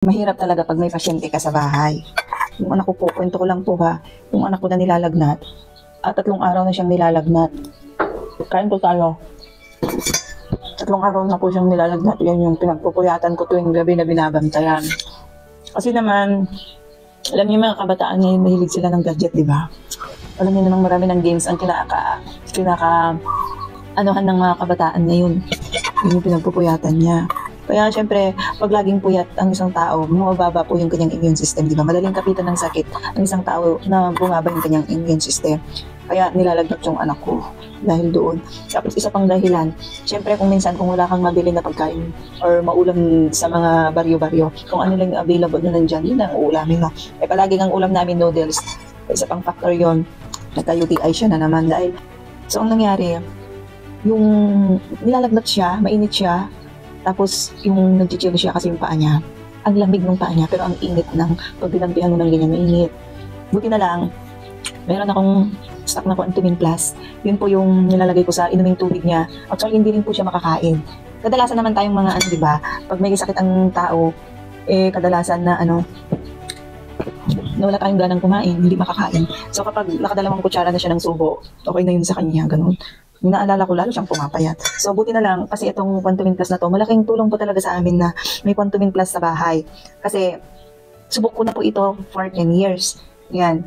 Mahirap talaga pag may pasyente ka sa bahay. Yung anak ko po, kwento ko lang po ha, yung anak ko na nilalagnat, at 3 araw na siyang nilalagnat. Kain po tayo. 3 araw na po siyang nilalagnat. Yan yung pinagpupuyatan ko tuwing gabi na binabantayan. Kasi naman, alam niyo mga kabataan ngayon, mahilig sila ng gadget, di ba? Alam niyo namang marami ng games ang anuhan ng mga kabataan ngayon. Yun yung pinagpupuyatan niya. Kaya syempre, pag laging puyat ang isang tao, bumababa po yung kanyang immune system, di ba? Madaling kapitan ng sakit ang isang tao na bumaba yung kanyang immune system. Kaya nilalagnat yung anak ko dahil doon. Tapos isa pang dahilan, syempre kung minsan kung wala kang mabili na pagkain or maulam sa mga baryo-baryo, kung ano lang available na nandyan, yun ang uulamin mo. Eh palagi ang ulam namin noodles. Isa pang factor yon, nagka-UTI siya na naman dahil. So ang nangyari, yung nilalagnat siya, mainit siya, tapos yung nag-chill siya kasi yung paa niya, ang lamig ng paa niya pero ang init ng pag binampihan mo ng ganyan, mainit. Buti na lang, meron akong stock na Quantumin Plus. Yun po yung nilalagay ko sa inuming tubig niya. Actually, hindi rin po siya makakain. Kadalasan naman tayong mga di ba, pag may sakit ang tao, kadalasan na na wala tayong ganang kumain, hindi makakain. So kapag nakadalawang kutsara na siya ng subo, okay na yun sa kanya, ganun. Yung naalala ko, lalo siyang pumapayat. So, buti na lang, kasi itong Quantumin Plus na to, malaking tulong po talaga sa amin na may Quantumin Plus sa bahay. Kasi, subok ko na po ito for 10 years. Yan.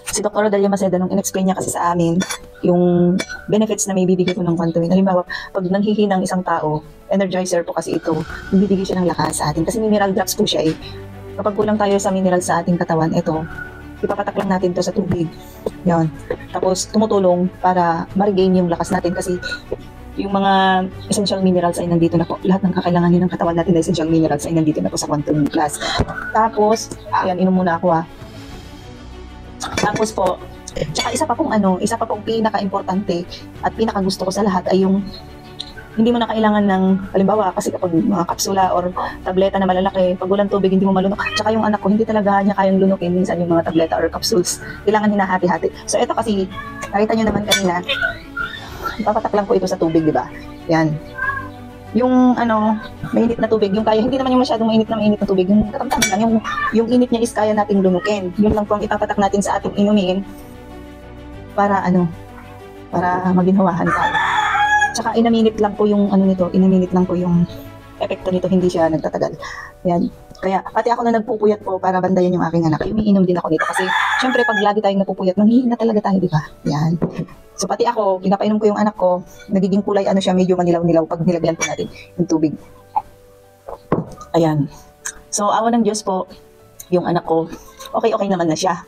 Si Dr. Odalia Maceda, nung in-explain niya kasi sa amin, yung benefits na may bibigay ko ng Quantumin. Halimbawa, pag nanghihinang isang tao, energizer po kasi ito, bibigay siya ng lakas sa atin. Kasi mineral drops po siya eh. Kapag kulang tayo sa mineral sa ating katawan, ito, ipapatak lang natin to sa tubig. Yan. Tapos tumutulong para ma-regain yung lakas natin kasi yung mga essential minerals ay nandito na po. Lahat ng kakailanganin ng katawan natin na essential minerals ay nandito na po sa Quantumin Plus. Tapos, ayan, inom muna ako ha. Tapos po, tsaka isa pa pong pinaka-importante at pinaka-gusto ko sa lahat ay yung hindi mo na kailangan ng, halimbawa, kasi kapag mga kapsula or tableta na malalaki, pag walang tubig, hindi mo malunok. Tsaka yung anak ko, hindi talaga niya kayang lunukin minsan yung mga tableta or capsules. Kailangan hinahati-hati. So, ito kasi, nakita nyo naman kanina, ipapatak lang po ito sa tubig, di ba? Yan. Yung, mainit na tubig, yung kaya, hindi naman yung masyadong mainit na tubig, yung katamtamin lang, yung init niya is kaya nating lunukin. Yun lang po ang ipapatak natin sa ating inumin para, para maginhawahan tayo. Tsaka inaminit lang po yung inaminit lang po yung epekto nito, hindi siya nagtatagal. Yan. Kaya pati ako na nagpupuyat po para bandayan yung aking anak, umiinom din ako nito kasi syempre pag lagi tayong napupuyat, manghihina talaga tayo, di ba? Yan. So pati ako, pinapainom ko yung anak ko, nagiging kulay siya, medyo manilaw-nilaw pag nilagyan po natin yung tubig. Ayan. So awa ng Diyos po, yung anak ko, okay naman na siya.